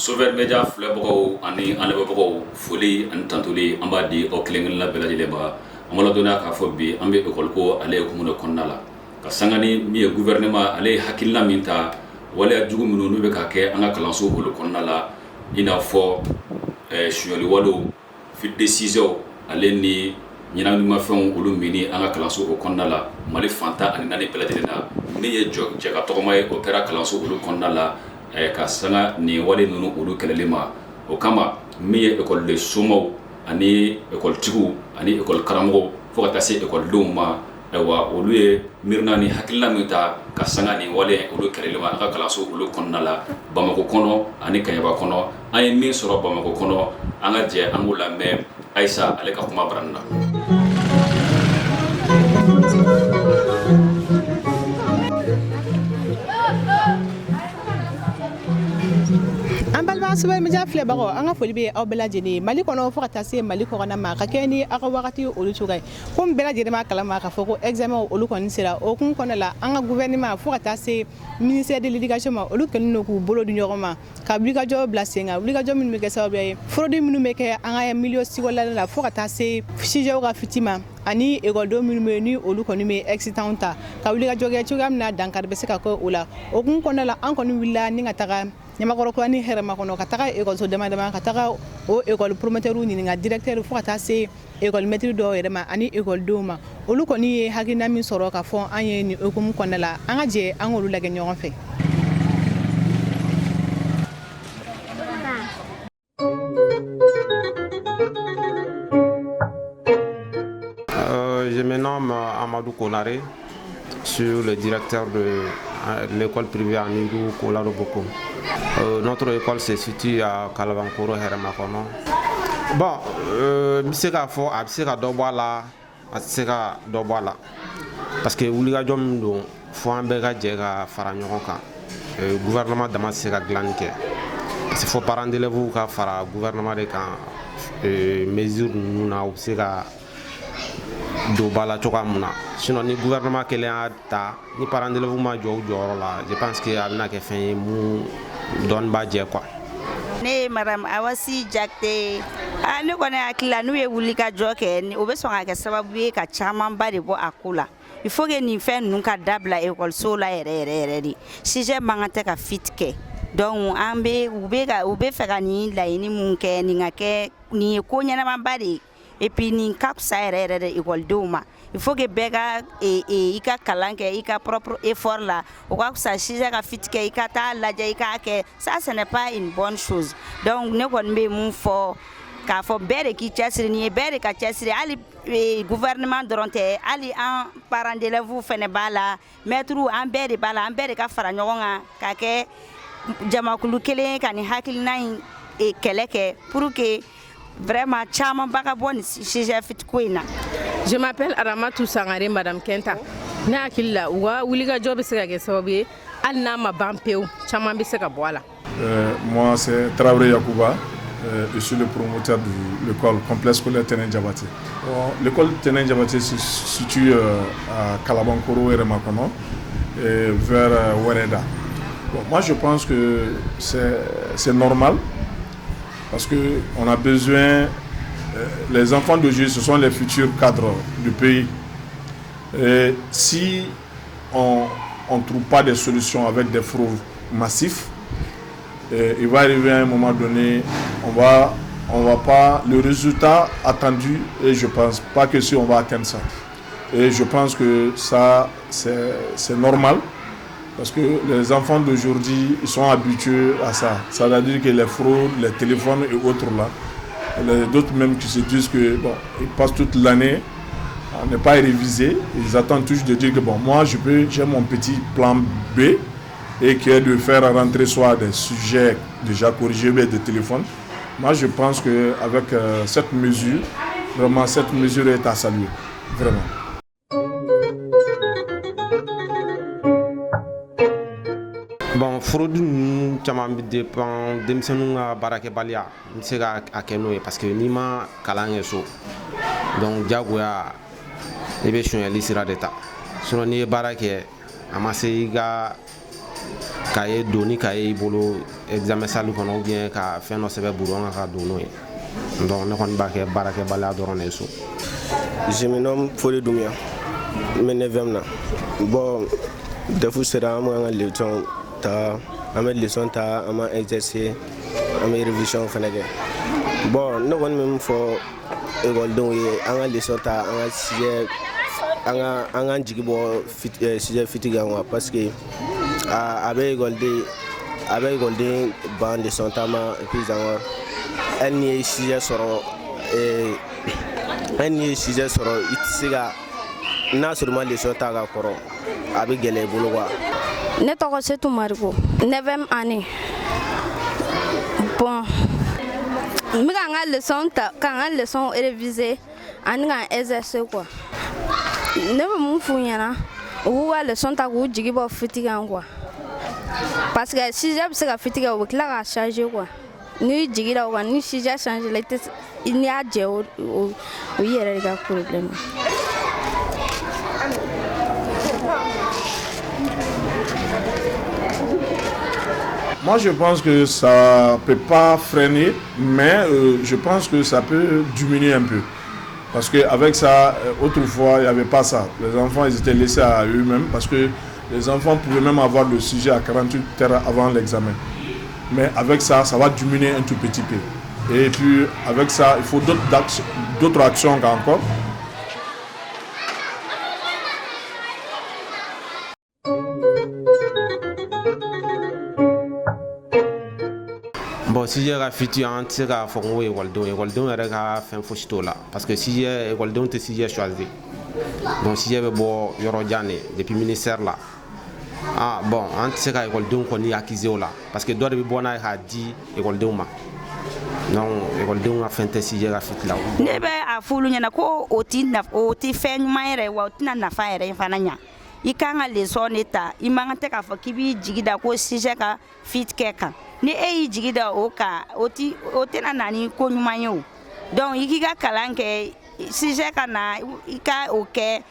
Sover Media filɛbagaw ani an lamɛnbagaw foli ani tantoli an b'a di aw kelen-kelen bɛɛ lajɛlen ma an b'a ladɔnniya k'a fɔ bi an bɛ école ko ale hukumu de kɔnɔna la ka sanga ni min ye gouvernement ale ye hakilina min ta waleya jugu minnu n'u bɛ ka kɛ an ka kalanso olu kɔnɔna la i n'a fɔ suɲɛli walew fuite de ciseaux ale ni ɲɛnaminimafɛnw olu mini an ka kalanso o kɔnɔna la Mali fantan ani naani bɛɛ lajɛlen na min ye jɛ ka tɔgɔma ye o kɛra kalanso olu kɔnɔna la ka sanga nin wale ninnu olu kɛlɛli ma o kama min ye ekɔliden somɔgɔw ani ekɔlitigiw ani ekɔli karamɔgɔw fo ka taa se ekɔlidenw ma ayiwa olu ye miirina ni hakilina min ta ka sanga nin wale olu kɛlɛli ma an ka kalanso olu kɔnɔna la Bamakɔ kɔnɔ ani Kaɲaba kɔnɔ an ye min sɔrɔ Bamakɔ kɔnɔ an ka jɛ an k'o lamɛn Ayisa ale ka kuma barani na. Sover Media filɛbagaw an ka foli bɛ aw bɛɛ lajɛlen Mali kɔnɔ fo ka taa se Mali kɔkan ma ka kɛ ni aw ka wagati olu cogoya ko bɛɛ lajɛlen b'a kalama k'a fɔ ko examen olu kɔni sera o kun kɔnɔ la an ka gouvernement fo ka taa se ministère de l'éducation ma olu kɛlen don k'u bolo di ɲɔgɔn ma ka wulikajɔ bila sen kan wulikajɔ minnu bɛ kɛ sababu ye fraude minnu bɛ kɛ an ka milieu scolaire la fo ka taa se sujet ka fiti ma ani ekɔlidenw minnu bɛ ni olu kɔni bɛ excitant ta ka wulikajɔ kɛ cogoya min na dankari bɛ se ka kɛ o la o kun kɔnɔ la an kɔni wulila ni ka taga Ɲamakɔrɔ ni hɛrɛma kɔnɔ ka taga ekɔliso dama dama ka taga o ekɔli promoteur ɲininka directeur fo ka taa se ekɔli maître dɔw yɛrɛ ma ani ekɔlidenw ma olu kɔni ye hakilina min sɔrɔ ka fɔ an ye nin hukumu kɔnɔna la an ka jɛ an k'olu lajɛ ɲɔgɔn fɛ. Je me nomme Amadou Konare, je suis le directeur de l'école privée Amidou Kolaro Bokoum. Notre école se situe à Kalabankoro Heremakono. Bon, je sais qu'il faut la parce que wulikajɔ min don fo an bɛɛ ka jɛ ka fara ɲɔgɔn kan gouvernement dama se ka dilanni kɛ parce que fo parents d'élèves ka fara gouvernement de kan mesure ninnu na u bɛ se ka don ba la cogoya min na sinon ni gouvernement kelen y'a ta ni parents d'élèves ma jɔ u jɔyɔrɔ la je pense que a bɛna kɛ fɛn ye mun dɔɔni b'a jɛ quoi. Ne madame Awasi Jakite ne kɔni hakili la n'u ye wulikajɔ kɛ o bɛ sɔn ka kɛ sababu ye ka camanba de bɔ a ko la il faut que nin fɛn ninnu ka dabila ekɔliso la yɛrɛ de sujet man kan tɛ ka fit kɛ donc an bɛ u bɛ fɛ ka nin laɲini mun kɛ nin ka kɛ nin ye ko ɲɛnamaba de ye et puis nin ka fisa yɛrɛ de ekɔlidenw ma il faut que bɛɛ ka i ka kalan kɛ i ka propre effort la o ka fisa sujet ka fit kɛ i ka taa lajɛ i k'a kɛ ça ce n'est pas une bonne chose donc ne kɔni bɛ mun fɔ k'a fɔ bɛɛ de k'i cɛsiri nin ye bɛɛ de ka cɛsiri hali gouvernement dɔrɔn tɛ hali an parents d'élèves fɛnɛ b'a la maîtres an bɛɛ de b'a la an bɛɛ de ka fara ɲɔgɔn kan ka kɛ jamakulu kelen ka nin hakilina in kɛlɛ kɛ pour que vraiment caman ba ka bɔ nin sujet fit ko in na. Je m'appelle Aramatou Sangare Madame Kenta. Ne hakili la u ka wulikajɔ bɛ se ka kɛ sababu ye hali n'a ma ban pewu caman bɛ se ka bɔ a la. Moi c'est Traoré Yakuba. Je suis le promoteur de l'école complexe scolaire Tenen Diabaté. L'école Tenen Diabaté se situe à Kalabankoro et Remakono, vers Wereda. Bon, moi je pense que c'est normal parce qu'on a besoin, les enfants d'aujourd'hui ce sont les futurs cadres du pays. Et si on ne trouve pas des solutions avec des fraudes massifs, il va arriver à un moment donné, on va pas le résultat attendu et je pense pas que si on va atteindre ça. Et je pense que ça c'est normal parce que les enfants d'aujourd'hui ils sont habitués à ça. Ça veut dire que les fraudes, les téléphones et autres là, d'autres même qui se disent que bon, ils passent toute l'année à ne pas réviser, ils attendent toujours de dire que bon moi j'ai mon petit plan B. Et qui est de faire rentrer soit des sujets déjà corrigés mais des téléphones. Moi je pense qu'avec cette mesure, vraiment cette mesure est à saluer, vraiment. Bon, fraude ninnu caman bɛ dépend denmisɛnninw ka baarakɛbaliya n bɛ se ka kɛ n'o ye parce que n'i ma kalan kɛ so donc diyagoya i bɛ suɲɛli sira de ta sinon n'i ye baara kɛ a ma se i ka cahier doni cahier bolo examen salle kono bien ka fɛn dɔ sɛbɛ buru an ka don n'o ye donc ne kɔni b'a kɛ baarakɛbaliya dɔrɔn de ye so. Je me nomme Foli Doumia, me 9e na. Bon, defu sera an ka leçon ta, an bɛ leçon ta, an bɛ exercer, an bɛ révision fana kɛ. Bon, ne kɔni bɛ min fɔ ekɔlidenw ye an ka leçon ta, an ka sujet, an ka jigi bɔ sujet fitigi kan quoi, parce que a bɛ ekɔliden ban leçon ta ma et puis encore hali n'i ye sujet sɔrɔ hali n'i ye sujet sɔrɔ i tɛ se ka n'a sɔrɔ i ma leçon ta ka kɔrɔ a bɛ gɛlɛya i bolo quoi. Ne tɔgɔ Setu Marigo, 9e année. Bon, n bɛ ka n ka leçon ta, ka n ka leçon réviser ani ka exercer quoi. Ne bɛ mun f'u ɲɛna u k'u ka leçon ta k'u jigi bɔ fitigi kan quoi. Parce que sujet bɛ se ka fitigi u bɛ tila k'a changer quoi. N'i jigira o kan ni sujet changer la n'i y'a jɛ o yɛrɛ de ka problème. Moi, je pense que ça ne peut pas freiner, mais je pense que ça peut diminuer un peu. Parce qu'avec ça, autrefois, il n'y avait pas ça. Les enfants, ils étaient laissés à eux-mêmes parce que les enfants pouvaient même avoir le sujet à 48 heures avant l'examen. Mais avec ça, ça va diminuer un tout petit peu. Et puis, avec ça, il faut d'autres actions encore. Bon, si j'ai fiti an tɛ se k'a fɔ ko ekɔlidenw yɛrɛ ka fɛn fosi t'o la parce que ekɔlidenw tɛ sujet choisi donc sujet bɛ bɔ yɔrɔ jan de depuis ministère la bon an tɛ se ka ekɔlidenw kɔni accuser o la parce que dɔ de bɛ bɔ n'a ye k'a di ekɔlidenw ma donc ekɔlidenw ka fɛn tɛ sujet ka fiti la. Ne bɛ a fɔ olu ɲɛna ko o tɛ fɛn ɲuman yɛrɛ wa o tɛna nafa yɛrɛ fana ɲa. I kan ka leçon de ta i man kan tɛ k'a fɔ k'i b'i jigi da ko sujet ka fit kɛ kan. Ni y'i jigi da o kan o tɛna na ni ko ɲuman ye o. Donc i k'i ka kalan kɛ sujet ka na i ka o kɛ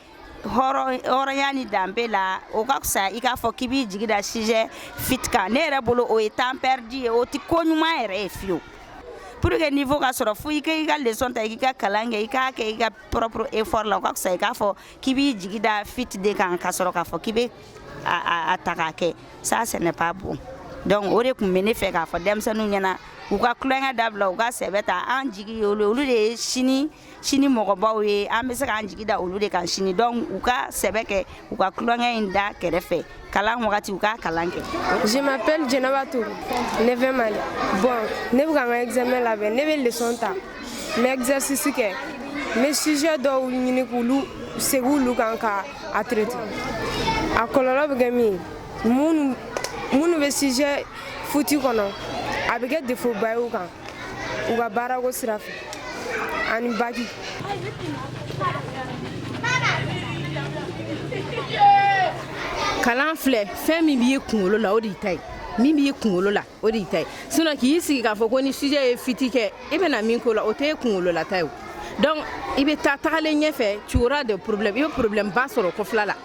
hɔrɔnya ni danbe la o ka fisa i k'a fɔ k'i b'i jigi da sujet fit kan. Ne yɛrɛ bolo o ye temps perdu ye o tɛ ko ɲuman yɛrɛ ye fiyewu. Pour que niveau ka sɔrɔ fo i ka leçon ta i k'i ka kalan kɛ i k'a kɛ i ka propre effort la o ka fisa i k'a fɔ k'i b'i jigi da fit de kan ka sɔrɔ k'a fɔ k'i bɛ a ta k'a kɛ ça ce n'est pas bon. Donc o de tun bɛ ne fɛ k'a fɔ denmisɛnninw ɲɛna u ka tulonkɛ dabila u ka sɛbɛ ta an jigi ye olu de ye sini mɔgɔbaw ye an bɛ se k'an jigi da olu de kan sini donc u ka sɛbɛ kɛ u ka tulonkɛ in da kɛrɛfɛ kalan wagati u ka kalan kɛ. Je m'appelle Djenaba Touré, 9e année. Bon, ne bɛ ka n ka examen labɛn ne bɛ leçon ta n bɛ exercice kɛ n bɛ sujet dɔw ɲini k'olu segin olu kan ka a traiter a kɔlɔlɔ bɛ kɛ min ye minnu bɛ sujet futi kɔnɔ a bɛ kɛ défaut ba ye u kan u ka baarako sira fɛ ani baki. Kalan filɛ fɛn min b'i kunkolo la o de y'i ta ye min b'i kunkolo la o de y'i ta ye sinon k'i sigi k'a fɔ ko ni sujet ye fiti kɛ i bɛna min k'o la o tɛ e kunkolo la ta ye o donc i bɛ tagalen ɲɛfɛ tu auras des problèmes i bɛ problème ba sɔrɔ kɔfɛla la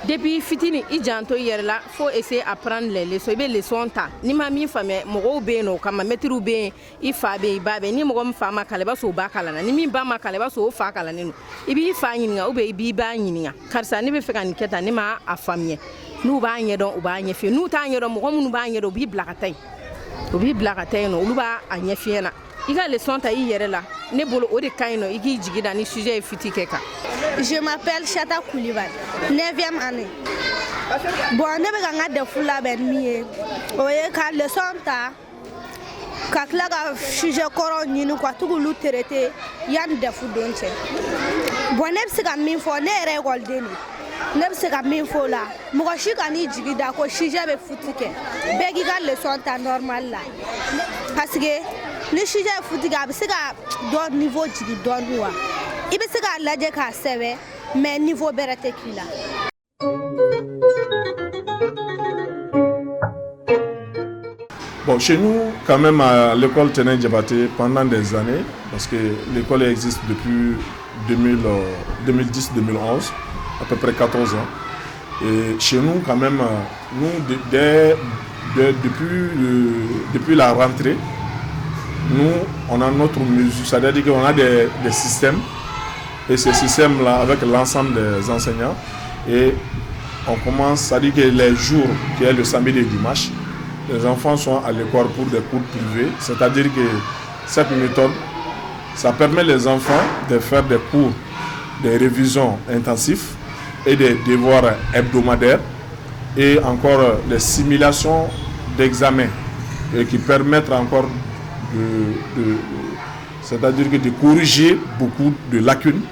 depuis fitini i janto i yɛrɛ la faut essayer à prendre les leçons i bɛ leçon ta n'i ma min faamuya mɔgɔw bɛ yen nɔ o kama mɛtiriw bɛ yen i fa bɛ yen i ba bɛ yen ni mɔgɔ min fa ma kalan i b'a sɔrɔ o ba kalan na ni min ba ma kalan i b'a sɔrɔ o fa kalannen don i b'i fa ɲininka ou bien i b'i ba ɲininka karisa ne bɛ fɛ ka nin kɛ tan ne ma a faamuya n'u b'a ɲɛdɔn u b'a ɲɛf'i ye n'u t'a ɲɛdɔn mɔgɔ minnu b'a ɲɛdɔn u b'i bila ka taa yen nɔ olu b'a ɲɛf'i ɲɛna i ka leçon ta i yɛrɛ la ne bolo o de ka ɲi nɔ i k'i jigi da ni sujet ye fiti kɛ kan. Je m'appelle Chata Koulibaly, 9e année. Bon, ne bɛ ka n ka defu labɛn min ye o ye ka leçon ta ka tila ka sujet kɔrɔw ɲini ka to k'olu traiter yanni defu don cɛ. Bon, ne bɛ se ka min fɔ ne yɛrɛ ekɔliden de ne bɛ se ka min fɔ o la mɔgɔ si ka n'i jigi da ko sujet bɛ futi kɛ bɛɛ k'i ka leçon ta normal la parce que ni sujet ye futi kɛ a bɛ se ka dɔ niveau jigi dɔɔnin wa i bɛ se k'a lajɛ k'a sɛbɛn mais niveau bɛrɛ tɛ k'i la. Bon, chez nous, quand même, à l'école Tening Diabaté, pendant des années, parce que l'école existe depuis 2010-2011, à peu près 14 ans. Et chez nous, quand même, nous, dès depuis la rentrée, nous, on a notre mesure, c'est-à-dire qu'on a des systèmes, et ces systèmes-là, avec l'ensemble des enseignants, et on commence, c'est-à-dire que les jours, qui est le samedi et le dimanche, les enfants sont à l'école pour des cours privés, c'est-à-dire que cette méthode, ça permet les enfants de faire des cours, des révisions intensifs et des devoirs hebdomadaires, et encore des simulations d'examen qui permettent encore c'est-à-dire que de corriger beaucoup de lacunes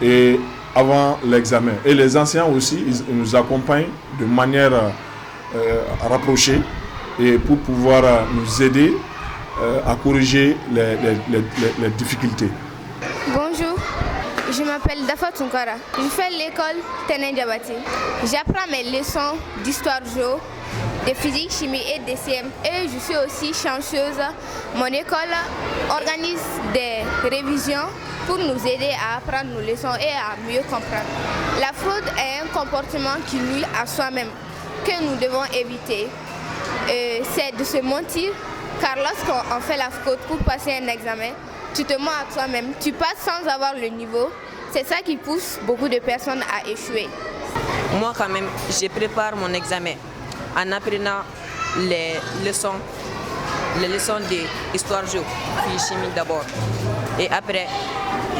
et avant l'examen. Et les enseignants aussi, ils nous accompagnent de manière rapprochée et pour pouvoir nous aider à corriger les difficultés. Bonjour, je m'appelle Dafa Tunkara. Je fais l'école Ténin Diabaté. J'apprends mes leçons d'histoire géo, de physique, chimie et DCM. Et je suis aussi chanceuse. Mon école organise des révisions pour nous aider à apprendre nos leçons et à mieux comprendre. La fraude est un comportement qui nuit à soi-même, que nous devons éviter. C'est de se mentir, car lorsqu'on fait la fraude pour passer un examen, tu te mens à toi-même, tu passes sans avoir le niveau. C'est ça qui pousse beaucoup de personnes à échouer. Moi quand même, je prépare mon examen en apprenant les leçons d'histoire géo, puis chimie d'abord. Et après,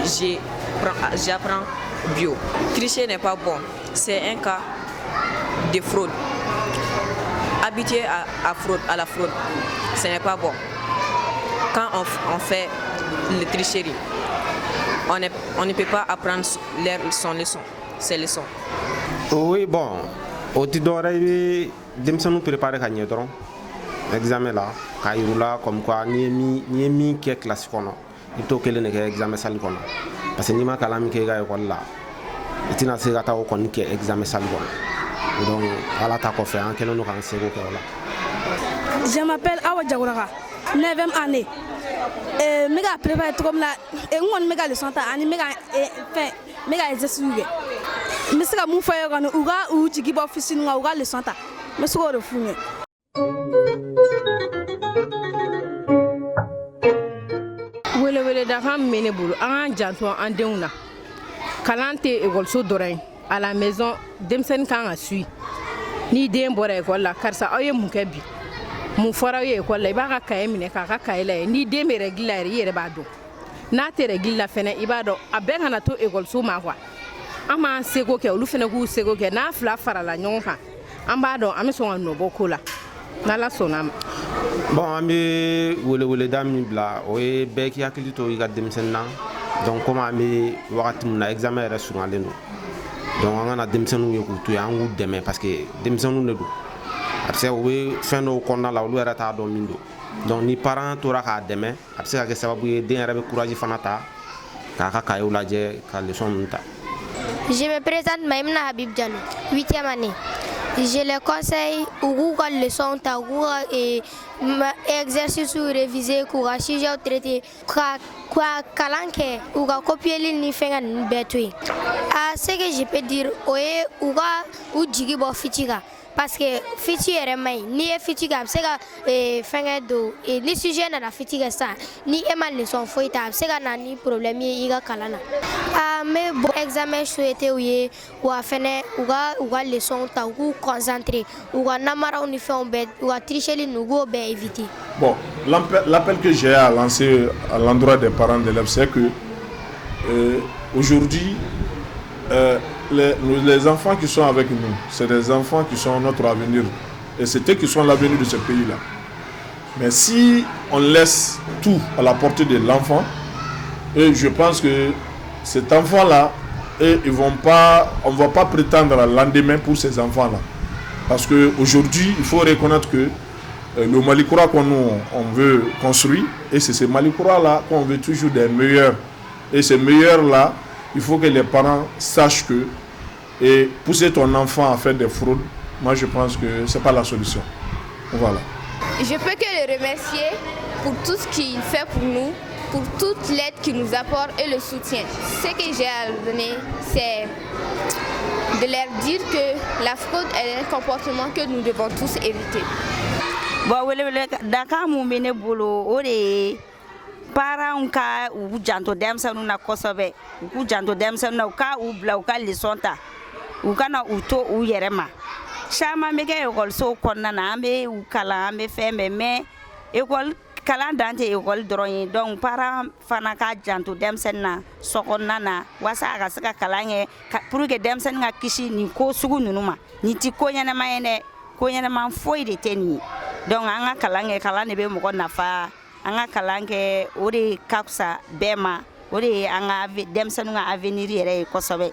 j'apprends bio. Tricher n'est pas bon, c'est un cas de fraude. Habitué à la fraude, ce n'est pas bon. Quand on fait la tricherie, on ne peut pas apprendre ses leçons. Oui, bon, au Tidore, nous préparer à Niedron, l'examen là, Kairula, comme quoi, ni qui est classique, il faut que l'examen sale. Parce que ni ma calame qui est là, et tu n'as pas de examen sale. Donc, à la taco fait, quel est le Je m'appelle Awa Djagouraka, 9e année. Je me prépare comme là, et on me le santa, et me exercice. Je me suis dit que je ou tu give office ou le santa. Je suis refouné. Wele dafa mene bolo an janto an denw na kalan tɛ ekɔliso dɔrɔn ye à la maison denmisɛnnin kan ka suit ni den bɔra ekɔli la karisa aw ye mun kɛ bi mun fɔra aw ye ekɔli la i b'a ka kaye minɛ k'a ka kaye lajɛ ni den bɛ règle la yɛrɛ i yɛrɛ b'a dɔn n'a tɛ règle la fɛnɛ i b'a dɔn a bɛɛ kana to ekɔliso ma quoi an b'an seko kɛ olu fɛnɛ k'u seko kɛ n'a fila farala ɲɔgɔn kan an b'a dɔn an bɛ sɔn ka nɔbɔ ko la n'Ala sɔnna ma. Bon, on est wele dami bla, oye beki hakili to iga demsenna. Donc comme ami wakati muna examen yɛrɛ surunalen don. Donc an kana denmisɛnninw ye k'u to yen an k'u dɛmɛ parce que denmisɛnninw de don. A bɛ se u bɛ fɛn dɔw kɔnɔna la olu yɛrɛ t'a dɔn min don. Donc ni parent tora k'a dɛmɛ a bɛ se ka kɛ sababu ye den yɛrɛ bɛ courage fana ta k'a ka cahier lajɛ ka leçon ninnu ta. Je me présente Maïmna Habib Diallo, 8e année. Je les conseille ou les leçons ta ou exercice ou réviser ou sujet ou traité quoi calanque ou copier les fenga betui. À ce que je peux dire oye ou jigi bo fitiga parce que fiti est mai ni fitiga c'est que fenga do et ni sujet na fitiga ça ni emal leçon foi ta c'est que na ni problème iga kalana. Mais bon examen souhaité ou a fene ou leçon ta ou concentré ou namara on fait on bet ou tricher les nouveaux ben éviter. Bon, l'appel que j'ai à lancer à l'endroit des parents d'élèves c'est que aujourd'hui les enfants qui sont avec nous, c'est des enfants qui sont notre avenir et c'est eux qui sont l'avenir de ce pays-là. Mais si on laisse tout à la portée de l'enfant, et je pense que cet enfant-là, on ne va pas prétendre à lendemain pour ces enfants-là. Parce qu'aujourd'hui, il faut reconnaître que le Malikoura qu'on veut construire, et c'est ce Malikoura-là qu'on veut toujours des meilleurs. Et ces meilleurs-là, il faut que les parents sachent que et pousser ton enfant à faire des fraudes, moi je pense que ce n'est pas la solution. Voilà. Je peux que le remercier pour tout ce qu'il fait pour nous, pour toute l'aide qu'il nous apporte et le soutien. Ce que j'ai à lui donner, c'est de leur dire que la fraude est un comportement que nous devons tous éviter. Bon, Dakar Moumene Bolo, Ore, parents ka ou janto demsanu na kosobe, ou janto demsanu na ka ou bla ou ka lisonta, ou kana uto ou yerema. Chama meke école so konna na ambe ou kala ambe fembe me école kala dante école droit donc parents fana ka janto demsen na sokonna na wasa aga saka kalange pour que demsen nga kishi ni ko sugu nunuma ni ti ko nyana mayene ko nyana man foi de teni donc anga kalange kala ne be mo nafa anga kalange ori kapsa bema ori anga demsen nga avenir yere ko sobe.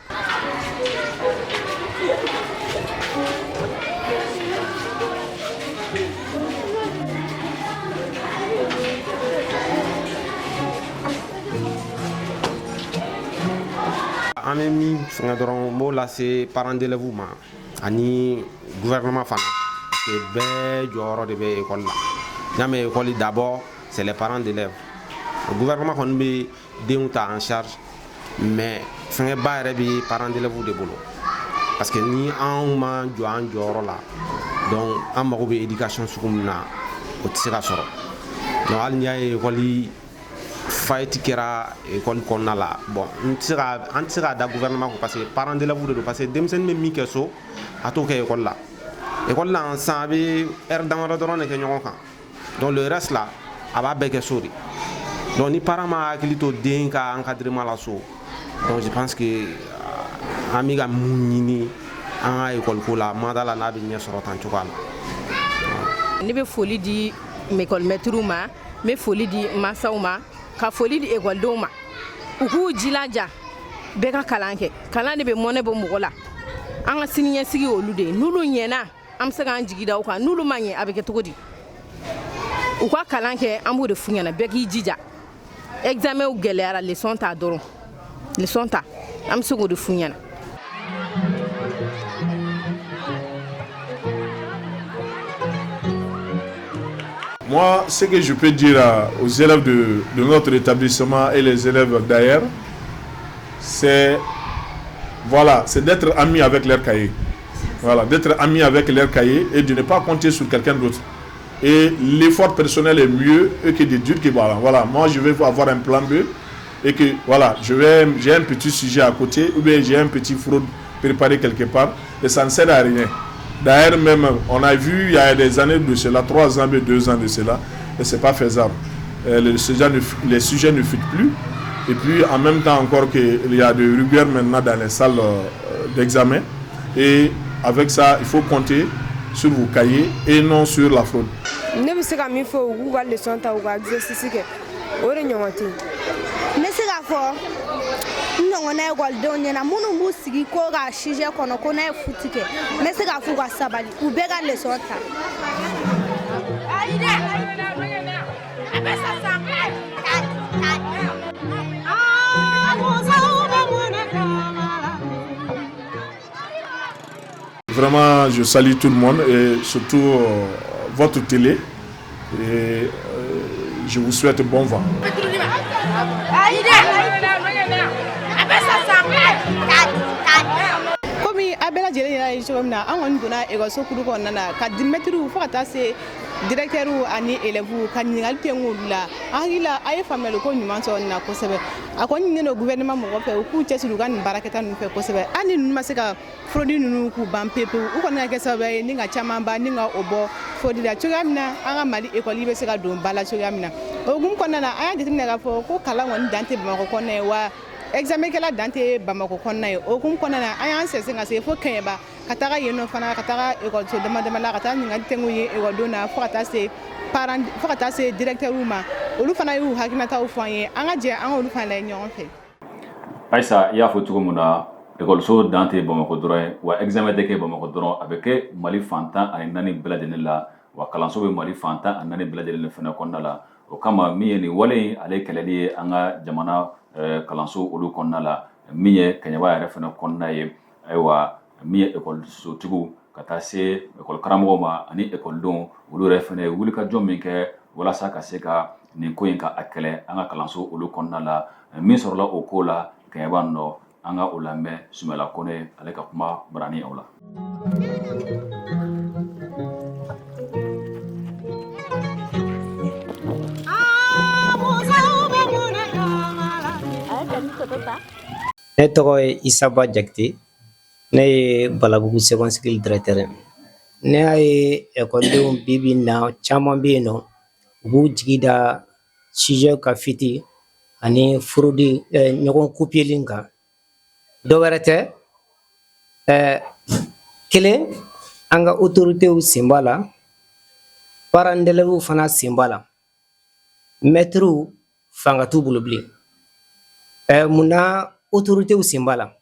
An bɛ min fɛngɛ dɔrɔn n b'o lase parents d'élèves ma ani gouvernement fana parce que bɛɛ jɔyɔrɔ de bɛ école la n'i y'a mɛn école d'abord c'est les parents d'élèves le gouvernement kɔni bɛ denw ta en charge mais fɛngɛba yɛrɛ bɛ parents d'élèves de bolo parce que ni anw ma jɔ an jɔyɔrɔ la donc an mago bɛ éducation sugu min na o tɛ se ka sɔrɔ donc hali n'i y'a ye école fayeti kɛra école kɔnɔna la bon an tɛ se k'a da gouvernement ko parce que parents d'élèves de don parce que denmisɛnnin bɛ min kɛ so a t'o kɛ école la école la san a bɛ heure damadɔ dɔrɔn de kɛ ɲɔgɔn kan donc le reste la a b'a bɛɛ kɛ so de donc ni parent ma hakili to den ka encadrement la so donc je pense que an bɛ ka mun ɲini an ka école ko la ma da la n'a bɛ ɲɛ sɔrɔ tan cogoya la. Ne bɛ foli di école maîtres ma, n bɛ foli di mansaw ma. Ka foli di ekɔlidenw ma u k'u jilaja bɛɛ ka kalan kɛ kalan de bɛ mɔnɛ bɔ mɔgɔ la an ka siniɲɛsigi olu de ye n'olu ɲɛna an bɛ se k'an jigi da u kan n'olu ma ɲɛ a bɛ kɛ cogo di u ka kalan kɛ an b'o de f'u ɲɛna bɛɛ k'i jija examenw gɛlɛyara leçon ta dɔrɔn leçon ta an bɛ se k'o de f'u ɲɛna. Moi, ce que je peux dire aux élèves de notre établissement et les élèves d'ailleurs, c'est voilà, c'est d'être amis avec leur cahier. Voilà, d'être amis avec leur cahier et de ne pas compter sur quelqu'un d'autre. Et l'effort personnel est mieux que de dire que voilà, moi je vais avoir un plan B et que voilà, j'ai un petit sujet à côté ou bien j'ai un petit fraude préparé quelque part et ça ne sert à rien. D'ailleurs, même, on a vu il y a des années de cela, 3 ans, 2 ans de cela, et ce n'est pas faisable. Les sujets ne fuitent plus. Et puis, en même temps, encore qu'il y a de rigueur maintenant dans les salles d'examen. Et avec ça, il faut compter sur vos cahiers et non sur la fraude. ɲɔgɔnna ekɔlidenw ɲɛna minnu b'u sigi ko ka sujet kɔnɔ ko n'a ye futi kɛ n bɛ se k'a fɔ u ka sabali u bɛɛ ka leçon ta. Vraiment, je salue tout le monde et surtout votre télé et je vous souhaite bon vent. Komi a bɛɛ lajɛlen yɛrɛ ye cogo min na an kɔni donna ekɔliso kuru kɔnɔna na ka di mɛtiriw fo ka taa se directeurs ani élèves ka ɲininkali kɛ olu la an hakili la a ye faamuyali ko ɲuman sɔrɔ nin na kosɛbɛ a kɔni ɲininen don gouvernement mɔgɔ fɛ u k'u cɛsiri u ka nin baarakɛta ninnu fɛ kosɛbɛ hali ninnu ma se ka fraude ninnu k'u ban pewu u kɔni ka kɛ sababu ye ni ka caman ba ni ka o bɔ fraude la cogoya min na an ka Mali école bɛ se ka don ba la cogoya min na o hukumu kɔnɔna na an y'a jateminɛ k'a fɔ ko kalan kɔni dan tɛ Bamakɔ kɔnɔna ye wa examen kɛla dan tɛ Bamakɔ kɔnɔna ye o hukumu kɔnɔna na an y'an sɛnsɛn ka se fo Kɛɲɛba ka taga yen nɔ fana ka taga ekɔliso dama dama la ka taa ɲininkali tɛngu ye ekɔlidenw na fo ka taa se directeurs ma olu fana y'u hakilinataw fɔ an ye an ka jɛ an k'olu fana lajɛ ɲɔgɔn fɛ. Aïssa i y'a fɔ cogo min na ekɔliso dan tɛ Bamakɔ dɔrɔn ye wa examen tɛ kɛ Bamakɔ dɔrɔn a bɛ kɛ Mali fantan ani 4 bɛɛ lajɛlen la wa kalanso bɛ Mali fantan ani 4 bɛɛ lajɛlen fana kɔnɔna la o kama min ye nin wale in ale kɛlɛli ye an ka jamana kalanso olu kɔnɔna la min ye Kɛɲɛba yɛrɛ fana kɔnɔna ye ayiwa min ye ekɔlisotigiw ka taa se ekɔli karamɔgɔw ma ani ekɔlidenw olu yɛrɛ fana ye wulikajɔ min kɛ walasa ka se ka nin ko in ka a kɛlɛ an ka kalanso olu kɔnɔna la min sɔrɔla o ko la Kɛɲɛba nɔ an ka o lamɛn Sumala Kone ale ka kuma barani aw la. Ne tɔgɔ ye Isaba Jakite. Ne ye Balabugu Second Cycle Directeur. Ne y'a ye ekɔlidenw bi bi na caman bɛ yen nɔ u b'u jigi da sujet ka fiti ani fraude ɲɔgɔn copier kan. Dɔ wɛrɛ tɛ kelen an ka autoritéw sen b'a la, parents d'élèves fana sen b'a la, maîtres fanga t'u bolo bilen. Munna autoritéw sen b'a la?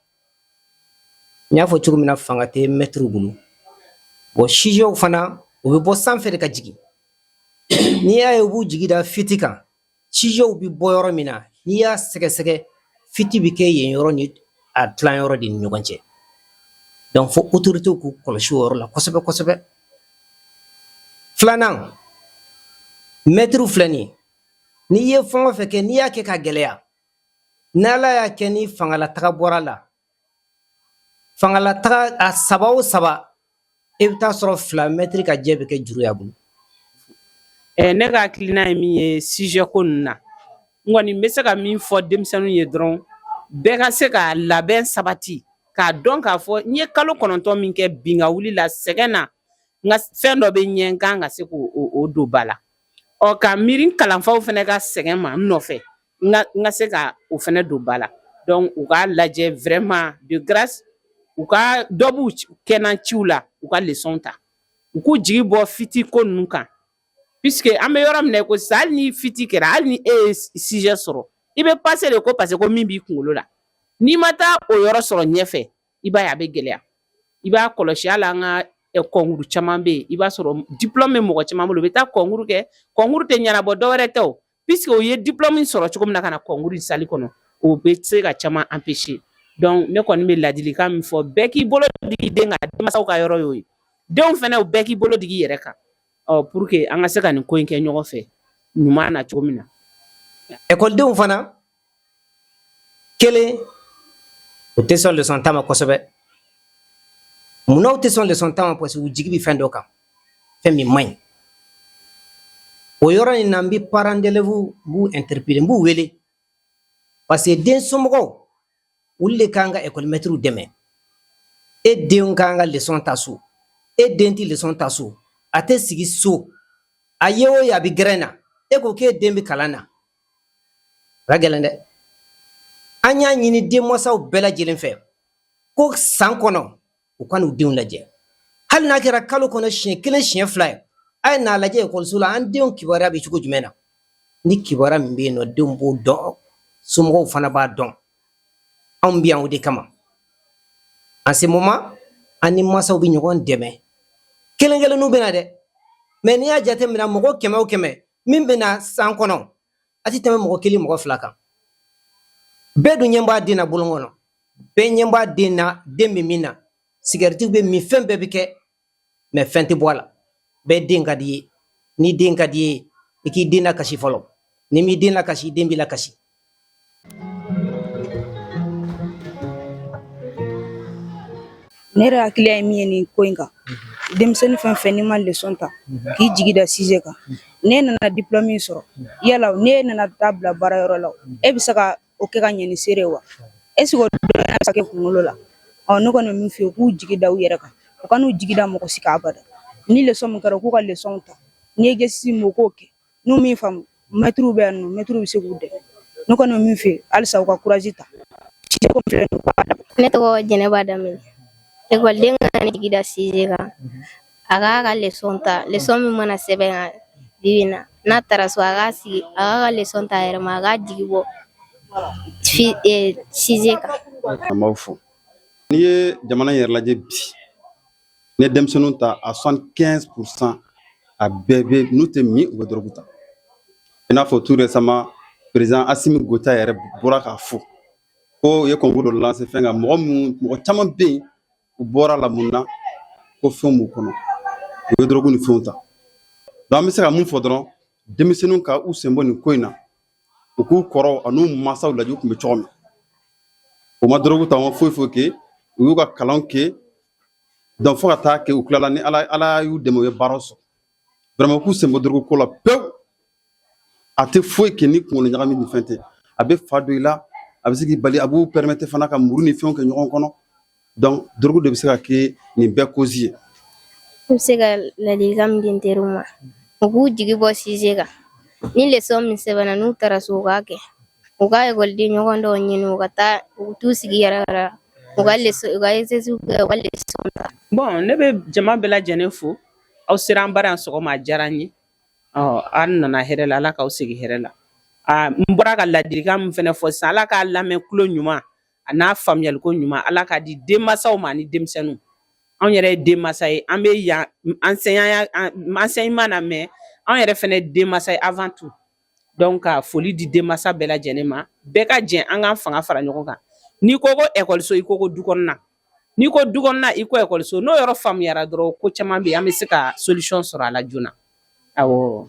N y'a fɔ cogo min na fanga tɛ maîtres bolo. Bon sujetw fana u bɛ bɔ sanfɛ de ka jigin. N'i y'a ye u b'u jigi da fiti kan, sujetw bɛ bɔ yɔrɔ min na, n'i y'a sɛgɛsɛgɛ fiti bɛ kɛ yen yɔrɔ ni a tilan yɔrɔ de ni ɲɔgɔn cɛ. Donc fo autoritéw k'u kɔlɔsi o yɔrɔ la kosɛbɛ kosɛbɛ. Filanan, maîtres filɛ nin ye, n'i ye fɛn o fɛn kɛ n'i y'a kɛ ka gɛlɛya, n'Ala y'a kɛ ni fangalataga bɔra la, fangalataga a saba o saba e bɛ taa sɔrɔ 2 maîtres ka jɛ bɛ kɛ juru y'a bolo. Ne ka hakilina ye min ye sujet ko ninnu na, n kɔni n bɛ se ka min fɔ denmisɛnninw ye dɔrɔn bɛɛ ka se ka labɛn sabati k'a dɔn k'a fɔ n ye kalo 9 min kɛ bin ka wuli la sɛgɛn na n ka fɛn dɔ bɛ ɲɛ n kan ka se k'o don ba la. Ka miiri kalanfaw fana ka sɛgɛn ma n nɔfɛ n ka se ka o fana don ba la. Donc u k'a lajɛ vraiment de grâce u ka dɔ b'u kɛnɛciw la u ka leçon ta u k'u jigi bɔ fiti ko ninnu kan puisque an bɛ yɔrɔ min na ko sisan hali ni fiti kɛra hali ni e ye sujet sɔrɔ i bɛ passer de ko parce que ko min b'i kunkolo la n'i ma taa o yɔrɔ sɔrɔ ɲɛfɛ i b'a ye a bɛ gɛlɛya i b'a kɔlɔsi hali an ka concours caman bɛ yen i b'a sɔrɔ diplôme bɛ mɔgɔ caman bolo u bɛ taa concours kɛ concours tɛ ɲɛnabɔ dɔwɛrɛ tɛ o puisque o ye diplôme sɔrɔ cogo min na ka na concours salle kɔnɔ o bɛ se ka caman empêcher. Donc ne kɔni bɛ ladilikan min fɔ bɛɛ k'i bolo digi den ka denmansaw ka yɔrɔ y'o ye denw fana u bɛɛ k'i bolo digi yɛrɛ kan pour que an ka se ka nin ko in kɛ ɲɔgɔn fɛ ɲuman na cogo min na. Ekɔlidenw fana kelen u tɛ sɔn leçon ta ma kosɛbɛ. Munna u tɛ sɔn leçon ta ma parce que u jigi bɛ fɛn dɔ kan fɛn min man ɲi. O yɔrɔ in na n bɛ parents d'élèves b'u interpeller n b'u wele parce que den somɔgɔw olu de kan ka école maîtres dɛmɛ. E denw kan ka leçon ta so, e den tɛ leçon ta so, a tɛ sigi so, a ye o ye a bɛ gɛrɛn na, e ko k'e den bɛ kalan na, a ka gɛlɛn dɛ. An y'a ɲini denmansaw bɛɛ lajɛlen fɛ ko san kɔnɔ u ka n'u denw lajɛ hali n'a kɛra kalo kɔnɔ siɲɛ 1 siɲɛ 2 ye a ye n'a lajɛ ekɔliso la an denw kibaruya bɛ cogo jumɛn na ni kibaruya min bɛ yen nɔ denw b'o dɔn somɔgɔw fana b'a dɔn. Anw bɛ yan o de kama. En ce moment an ni mansaw bɛ ɲɔgɔn dɛmɛ kelen kelenninw bɛ na dɛ mais n'i y'a jate minɛ mɔgɔ 100 o 100 min bɛ na san kɔnɔ a tɛ tɛmɛ mɔgɔ 1 mɔgɔ 2 kan. Bɛɛ dun ɲɛ b'a den na bolon kɔnɔ bɛɛ ɲɛ b'a den na den bɛ min na cigarette bɛ min fɛn bɛɛ bɛ kɛ mais fɛn tɛ bɔ a la bɛɛ den ka di ye ni den ka di ye i k'i den lakasi fɔlɔ ni m'i den lakasi den b'i lakasi. Ne yɛrɛ hakili ye min ye nin ko in kan denmisɛnnin fɛn fɛn n'i ma leçon ta k'i jigi da sujet kan ne nana diplôme sɔrɔ yala ne nana taa bila baara yɔrɔ la e bɛ se ka o kɛ ka ɲɛ ni seere wa est-ce que o dɔ bɛ se ka kɛ kunkolo la ne kɔni bɛ min f'i ye k'u jigi da u yɛrɛ kan u ka n'u jigi da mɔgɔ si kan abada ni leçon min kɛra k'u ka leçon ta ni exercice m'o k'o kɛ n'u min faamu maîtres bɛ yan nɔ maîtres bɛ se k'u dɛmɛ ne kɔni bɛ min f'i ye halisa u ka courage ta sujet ko filɛ nin ye u k'a dabila. Ne tɔgɔ Jɛnɛba Danbele. Ekɔliden ka ne jigi da sujet kan a k'a ka leçon ta leçon min mana sɛbɛn kan bi na n'a taara so a k'a sigi a k'a ka leçon ta a yɛrɛ ma a k'a jigi bɔ sujet kan. An b'aw fo n'i ye jamana yɛrɛ lajɛ bi ni denmisɛnninw ta a 75% a bɛɛ bɛ n'u tɛ min u bɛ dɔrɔgu ta i n'a fɔ tout récemment président Assimi Goïta yɛrɛ bɔra k'a fɔ ko u ye concours dɔ lancer fɛn kan mɔgɔ caman bɛ yen u bɔra la mun na ko fɛn b'u kɔnɔ u bɛ dɔrɔgu ni fɛnw ta donc an bɛ se ka mun fɔ dɔrɔn denmisɛnninw ka u sen bɔ nin ko in na u k'u kɔrɔ an'u mansaw lajɛ u tun bɛ cogo min o ma drogue ta on foyi ke u y'u ka kalan kɛ donc fo ka taa kɛ u tilala ni ala y'u dɛmɛ u ye baara sɔrɔ vraiment k'u sen bɔ drogue ko la pewu a tɛ foyi kɛ ni kunkolo ɲagami ni fɛn tɛ a bɛ fa don i la a bɛ se k'i bali a b'u permettre fana ka muru ni fɛnw kɛ ɲɔgɔn kɔnɔ donc drogue de bɛ se ka kɛ nin bɛɛ cause ye. I bɛ se ka ladilikan min di n teriw ma u k'u jigi bɔ CG kan ni leçon min sɛbɛnna n'u taara so u k'a kɛ u ka ekɔliden ɲɔgɔn dɔw ɲini u ka taa u t'u sigi yɛrɛ yɛrɛ u ka exercice kɛ u ka leçon ta. Bon ne bɛ jama bɛɛ lajɛlen fo aw sera an bara yan sɔgɔma a diyara n ye an nana hɛrɛ la ala k'aw sigi hɛrɛ la n bɔra ka ladilikan min fɛnɛ fɔ sisan ala k'a lamɛn kulo ɲuman a n'a faamuyaliko ɲuman ala k'a di denmansaw ma ani denmisɛnninw anw yɛrɛ ye denmansa ye an bɛ yan enseignement na mais anw yɛrɛ fɛnɛ ye denmansa ye avant tout donc ka foli di denmansa bɛɛ lajɛlen ma bɛɛ ka jɛn an k'an fanga fara ɲɔgɔn kan n'i ko ko ekɔliso i ko ko du kɔnɔna n'i ko du kɔnɔna i ko ekɔliso n'o yɔrɔ faamuyara dɔrɔn ko caman bɛ yen an bɛ se ka solution sɔrɔ a la joona awɔ.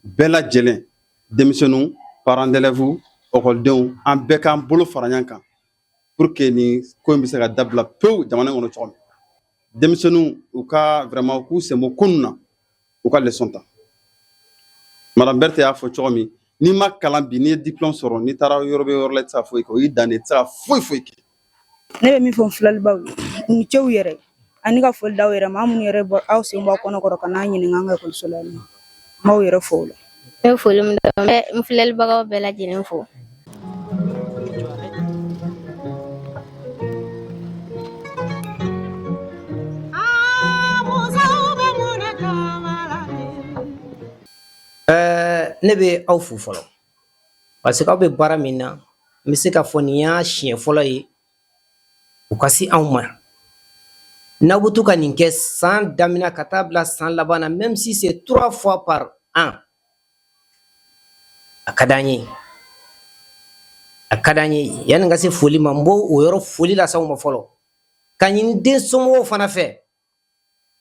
bɛɛ lajɛlen denmisɛnninw parents d'élèves ekɔlidenw an bɛɛ k'an bolo fara ɲɔgɔn kan pour que nin ko in bɛ se ka dabila pewu jamana in kɔnɔ cogo min denmisɛnninw u ka vraiment u k'u sen bɔ ko ninnu na u ka leçon ta madame Berthe y'a fɔ cogo min n'i ma kalan bi n'i ye diplôme sɔrɔ n'i taara yɔrɔ bɛ yɔrɔ la i tɛ se ka foyi kɛ o y'i dannen i tɛ se ka foyi kɛ. ne bɛ min fɔ n filɛlibaw ye ni cɛw yɛrɛ ani ka foli d'aw yɛrɛ ma minnu yɛrɛ bɔ aw sen bɔ kɔnɔkɔrɔ ka n'a ɲininka an ka ekɔliso la n m'aw yɛrɛ fɔ o la. Ne bɛ foli min da n bɛ n filɛlibagaw bɛɛ lajɛlen fo. Ne bɛ aw fo fɔlɔ parce que aw bɛ baara min na n bɛ se ka fɔ nin y'a siɲɛ fɔlɔ ye u ka se anw ma n'aw bɛ to ka nin kɛ san daminɛ ka taa bila san laban na même si c'est 3 fois par an a ka d'an ye yanni n ka se foli ma n b'o o yɔrɔ foli lase aw ma fɔlɔ ka ɲini den somɔgɔw fana fɛ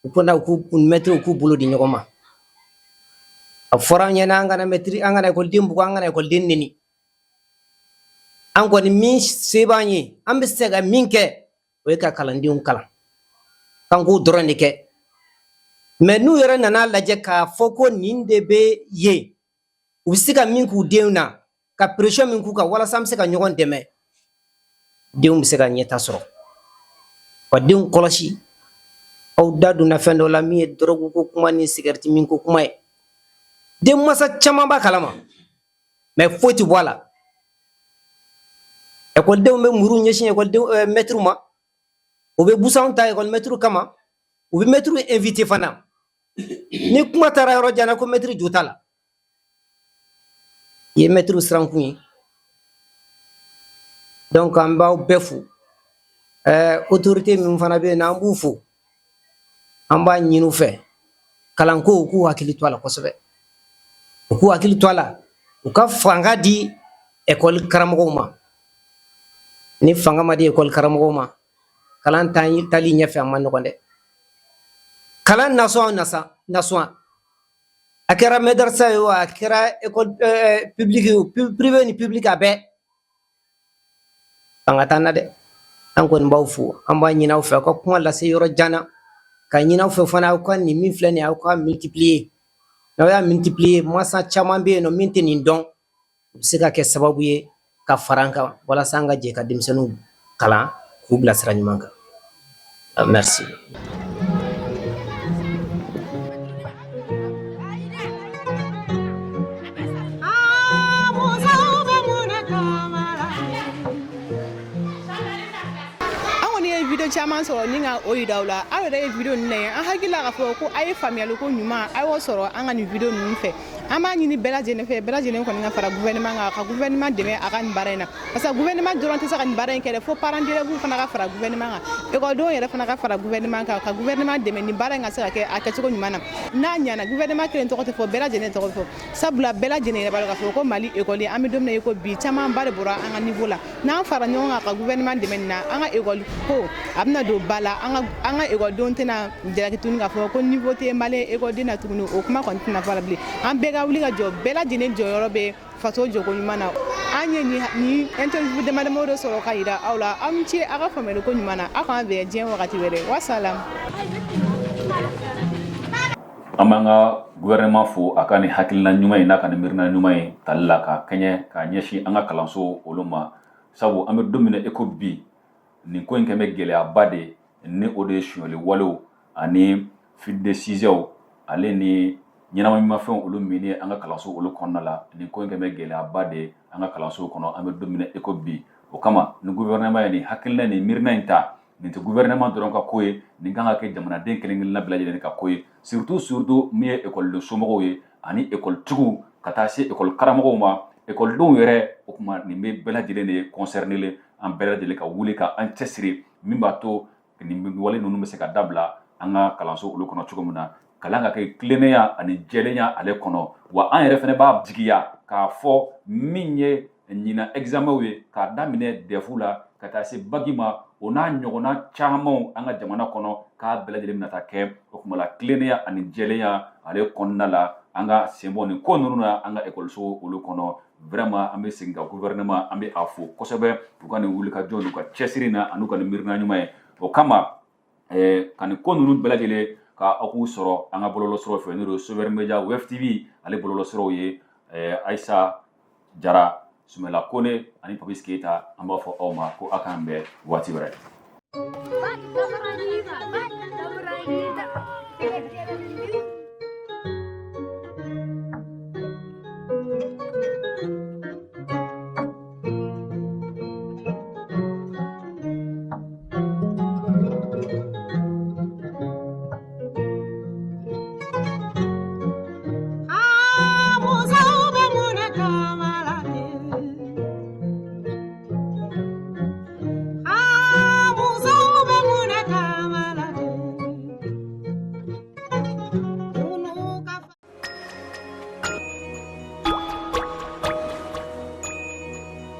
u k'u bolo di ɲɔgɔn ma. A fɔra an ɲɛna an kana ekɔliden bugu an kana ekɔliden neni an kɔni min se b'an ye an bɛ se ka min kɛ o ye ka kalandenw kalan k'an k'o dɔrɔn de kɛ mais n'u yɛrɛ nana lajɛ k'a fɔ ko nin de bɛ yen u bɛ se ka min k'u denw na ka pression min k'u kan walasa an bɛ se ka ɲɔgɔn dɛmɛ denw bɛ se ka ɲɛta sɔrɔ wa denw kɔlɔsi aw da donna fɛn dɔ la min ye drogue ko kuma ni cigarette min ko kuma ye. Denmansa caman b'a kalama mais foyi tɛ bɔ a la ekɔlidenw bɛ muru ɲɛsin ekɔlidenw maître ma u bɛ busanw ta ekɔli maître kama u bɛ maître invité fana ni kuma taara yɔrɔ jan na ko maître jo t'a la i ye maître sirankun ye donc an b'aw bɛɛ fo autorité min fana bɛ yen nɔ an b'u fo an b'a ɲini u fɛ kalanko u k'u hakili to a la kosɛbɛ. U k'u hakili to a la u ka fanga di ekɔli karamɔgɔw ma ni fanga ma di ekɔli karamɔgɔw ma kalan tali ɲɛfɛ a ma nɔgɔn dɛ kalan nasɔn a kɛra madrasa ye o a kɛra ekɔli privé ni public a bɛɛ fanga t'an na dɛ an kɔni b'aw fo an b'a ɲini aw fɛ aw ka kuma lase yɔrɔ jan na ka ɲini aw fɛ fana aw ka nin min filɛ nin ye aw ka multiplier. N'aw y'a multiplier masa caman bɛ yen nɔ min tɛ nin dɔn u bɛ se ka kɛ sababu ye ka fara an kan walasa an ka jɛ ka denmisɛnninw kalan k'u bila sira ɲuman kan. Merci. Video caman sɔrɔ ni ka o yira aw la aw yɛrɛ ye video ninnu lajɛ an hakili la k'a fɔ ko a ye faamuyaliko ɲuman a y'o sɔrɔ an ka nin video ninnu fɛ an b'a ɲini bɛɛ lajɛlen fɛ bɛɛ lajɛlen kɔni ka fara gouvernement kan ka gouvernement dɛmɛ a ka nin baara in na parce que gouvernement dɔrɔn tɛ se ka nin baara in kɛ dɛ fo parents d'élèves fana ka fara gouvernement kan ekɔlidenw yɛrɛ fana ka fara gouvernement kan ka gouvernement dɛmɛ nin baara in ka se ka kɛ a kɛcogo ɲuman na n'a ɲana gouvernement kelen tɔgɔ tɛ fɔ bɛɛ lajɛlen tɔgɔ fɔ sabula bɛɛ lajɛlen yɛrɛ b'a dɔn k'a fɔ ko Mali ekɔli an bɛ don min na i ko bi caman ba de bɔra an ka niveau la n'an fara ɲɔgɔn kan ka gouvernement dɛmɛ nin na an ka ekɔli ko a bɛna don ba la an ka ekɔlidenw tɛna jalaki tuguni k'a fɔ ko niveau tɛ Malien ekɔliden na tuguni o kuma kɔni tɛna fɔ la bilen an bɛɛ ka ka wuli ka jɔ bɛɛ lajɛlen jɔyɔrɔ bɛ faso jɔko ɲuman na an ye ni interview damadamaw de sɔrɔ ka yira aw la aw ni ce a ka faamuyali ko ɲuman na aw k'an bɛn diɲɛ wagati wɛrɛ wasalam. an b'an ka gouvernement fo a ka nin hakilina ɲuman ye n'a ka nin miirina ɲuman ye tali la ka kɛɲɛ k'a ɲɛsin an ka kalanso olu ma sabu an bɛ don min na i ko bi nin ko in kɛn bɛ gɛlɛyaba de ni o de ye suɲɛli walew ani fuite de sisew ale ni ɲɛnaminimafɛnw olu min an ka kalanso olu kɔnɔna la nin ko in kɛn bɛ gɛlɛyaba de an ka kalanso kɔnɔ an bɛ don min na i ko bi o kama ni gouvernement ye nin hakilina nin miirina in ta nin tɛ gouvernement dɔrɔn ka ko ye nin kan ka kɛ jamanaden kelen-kelenna bɛɛ lajɛlen ka ko ye surtout min ye ekɔliden somɔgɔw ye ani ekɔlitigiw ka taa se ekɔli karamɔgɔw ma ekɔlidenw yɛrɛ o kuma nin bɛ bɛɛ lajɛlen de ye concerné len an bɛɛ lajɛlen ka wuli ka an cɛsiri min b'a to nin wale ninnu bɛ se ka dabila an ka kalanso olu kɔnɔ cogo min na kalan ka kɛ tilennenya ani jɛlenya ale kɔnɔ wa an yɛrɛ fana b'a jigiya k'a fɔ min ye ɲina examenw ye k'a daminɛ DEF la ka taa se bagi ma o n'a ɲɔgɔnna camanw an ka jamana kɔnɔ k'a bɛɛ lajɛlen bɛna taa kɛ o kuma la tilennenya ani jɛlenya ale kɔnɔna la an ka senbɔ nin ko ninnu na an ka ekɔliso olu kɔnɔ vraiment an bɛ segin ka gouvernement an bɛ a fo kosɛbɛ u ka nin wulikajɔ n'u ka cɛsiri na ani u ka nin miirina ɲuman ye o kama ka nin ko ninnu bɛɛ lajɛlen ka aw k'u sɔrɔ an ka bɔlɔlɔsiraw fɛ n'o ye Sober Media Web TV ale bɔlɔlɔsiraw ye Ayisa Jara Sumela Kone ani Papis Keita an b'a fɔ aw ma ko aw k'an bɛn waati wɛrɛ.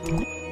you